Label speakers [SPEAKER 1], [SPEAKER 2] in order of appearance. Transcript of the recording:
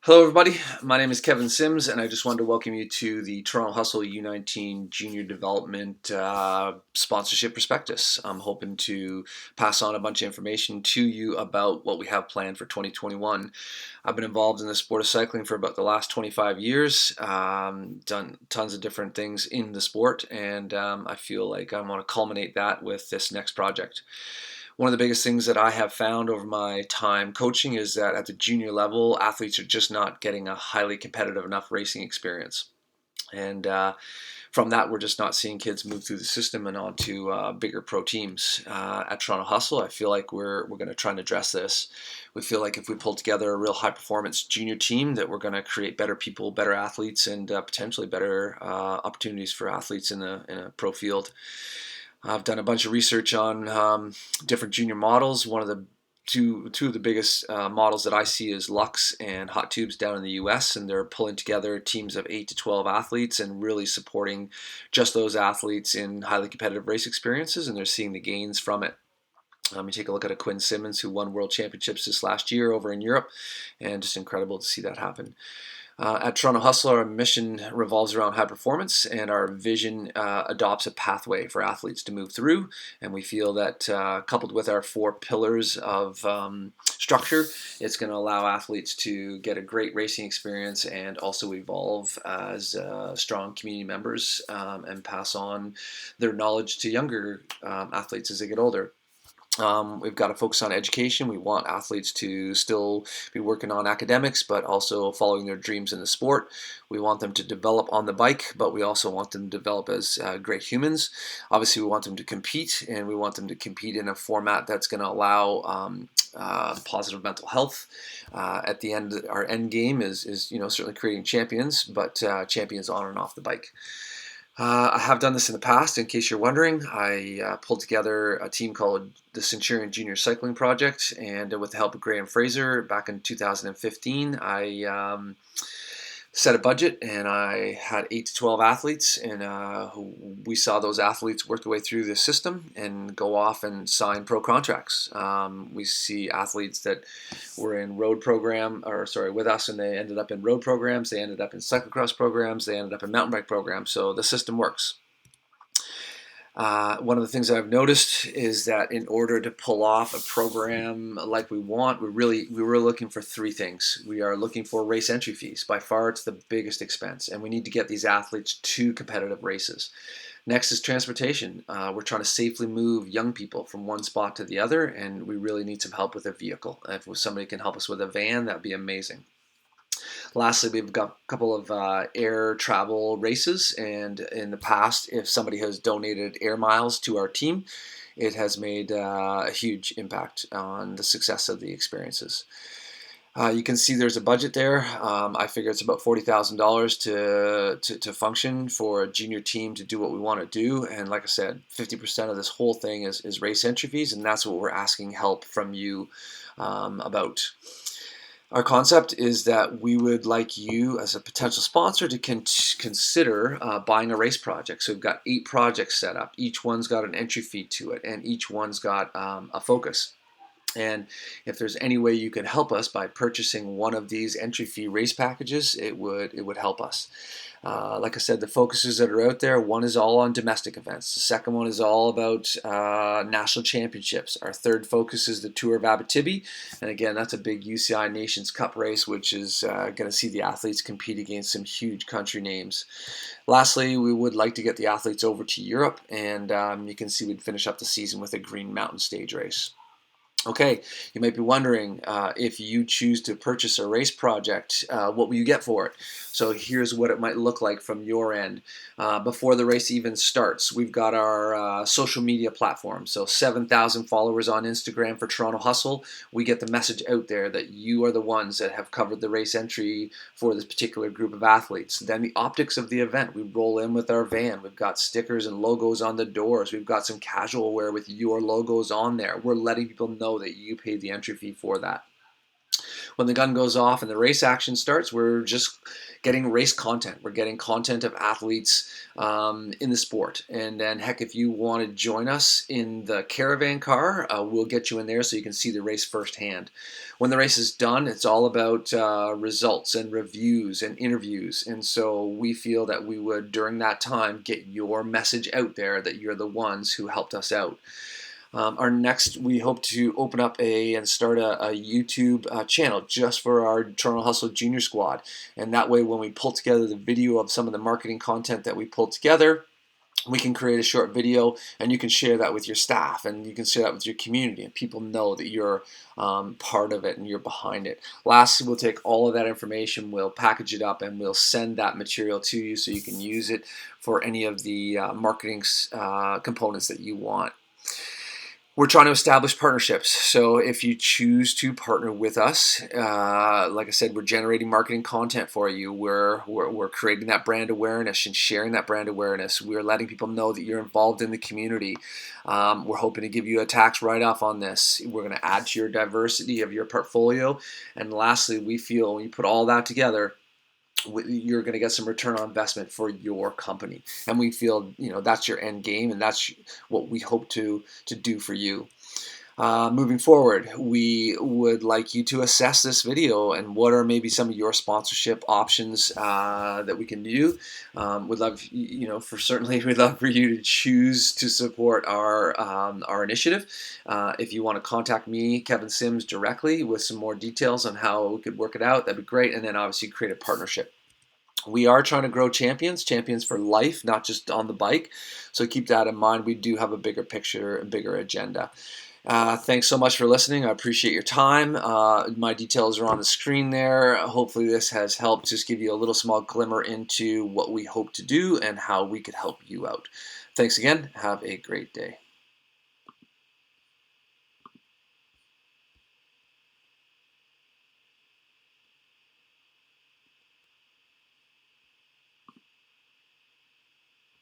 [SPEAKER 1] Hello, everybody. My name is Kevin Sims, and I just wanted to welcome you to the Toronto Hustle U19 Junior Development Sponsorship Prospectus. I'm hoping to pass on a bunch of information to you about what we have planned for 2021. I've been involved in the sport of cycling for about the last 25 years, done tons of different things in the sport, and I feel like I want to culminate that with this next project. One of the biggest things that I have found over my time coaching is that at the junior level, athletes are just not getting a highly competitive enough racing experience. And from that, we're just not seeing kids move through the system and onto bigger pro teams. At Toronto Hustle, I feel like we're going to try and address this. We feel like if we pull together a real high performance junior team, that we're going to create better people, better athletes, and potentially better opportunities for athletes in a pro field. I've done a bunch of research on different junior models. One of the two of the biggest models that I see is Lux and Hot Tubes down in the U.S., and they're pulling together teams of 8 to 12 athletes and really supporting just those athletes in highly competitive race experiences, and they're seeing the gains from it. You take a look at a Quinn Simmons who won world championships this last year over in Europe, and just incredible to see that happen. At Toronto Hustle, our mission revolves around high performance, and our vision adopts a pathway for athletes to move through. And we feel that coupled with our 4 pillars of structure, it's going to allow athletes to get a great racing experience and also evolve as strong community members and pass on their knowledge to younger athletes as they get older. We've got to focus on education. We want athletes to still be working on academics, but also following their dreams in the sport. We want them to develop on the bike, but we also want them to develop as great humans. Obviously, we want them to compete, and we want them to compete in a format that's going to allow positive mental health. At the end, our end game is certainly creating champions, but champions on and off the bike. I have done this in the past. In case you're wondering, I pulled together a team called the Centurion Junior Cycling Project, and with the help of Graham Fraser back in 2015, I set a budget, and I had 8 to 12 athletes, and we saw those athletes work their way through the system and go off and sign pro contracts. We see athletes that were in with us, and they ended up in road programs, they ended up in cyclocross programs, they ended up in mountain bike programs, so the system works. One of the things that I've noticed is that in order to pull off a program like we want, we were looking for 3 things. We are looking for race entry fees. By far, it's the biggest expense, and we need to get these athletes to competitive races. Next is transportation. We're trying to safely move young people from one spot to the other, and we really need some help with a vehicle. If somebody can help us with a van, that'd be amazing. Lastly, we've got a couple of air travel races, and in the past, if somebody has donated air miles to our team, it has made a huge impact on the success of the experiences. You can see there's a budget there. I figure it's about $40,000 to function for a junior team to do what we want to do. And like I said, 50% of this whole thing is race entry fees, and that's what we're asking help from you about. Our concept is that we would like you as a potential sponsor to consider buying a race project. So we've got 8 projects set up. Each one's got an entry fee to it, and each one's got a focus. And if there's any way you can help us by purchasing one of these entry fee race packages, it would help us. Like I said, the focuses that are out there, one is all on domestic events. The second one is all about national championships. Our third focus is the Tour of Abitibi. And again, that's a big UCI Nations Cup race, which is going to see the athletes compete against some huge country names. Lastly, we would like to get the athletes over to Europe, and you can see we'd finish up the season with a Green Mountain stage race. Okay, you might be wondering if you choose to purchase a race project, what will you get for it? So here's what it might look like from your end. Before the race even starts, we've got our social media platform. So 7,000 followers on Instagram for Toronto Hustle. We get the message out there that you are the ones that have covered the race entry for this particular group of athletes. Then the optics of the event. We roll in with our van. We've got stickers and logos on the doors. We've got some casual wear with your logos on there. We're letting people know that you paid the entry fee for that. when the gun goes off and the race action starts, we're just getting race content. We're getting content of athletes in the sport. And then, heck, if you want to join us in the caravan car, we'll get you in there so you can see the race firsthand. When the race is done, it's all about results and reviews and interviews. And so we feel that we would, during that time, get your message out there that you're the ones who helped us out. Our next, we hope to open up and start a YouTube channel just for our Toronto Hustle Junior Squad. And that way, when we pull together the video of some of the marketing content that we pulled together, we can create a short video and you can share that with your staff and you can share that with your community, and people know that you're part of it and you're behind it. Lastly, we'll take all of that information, we'll package it up, and we'll send that material to you so you can use it for any of the marketing components that you want. We're trying to establish partnerships. So if you choose to partner with us, like I said, we're generating marketing content for you. We're creating that brand awareness and sharing that brand awareness. We're letting people know that you're involved in the community. We're hoping to give you a tax write-off on this. We're going to add to your diversity of your portfolio. And lastly, we feel when you put all that together, you're going to get some return on investment for your company, and we feel that's your end game, and that's what we hope to do for you. Moving forward, we would like you to assess this video and what are maybe some of your sponsorship options that we can do. We'd love, we'd love for you to choose to support our initiative. If you want to contact me, Kevin Sims, directly with some more details on how we could work it out, that'd be great. And then obviously create a partnership. We are trying to grow champions for life, not just on the bike. So keep that in mind. We do have a bigger picture, a bigger agenda. Thanks so much for listening. I appreciate your time. My details are on the screen there. Hopefully this has helped just give you a little small glimmer into what we hope to do and how we could help you out. Thanks again. Have a great day.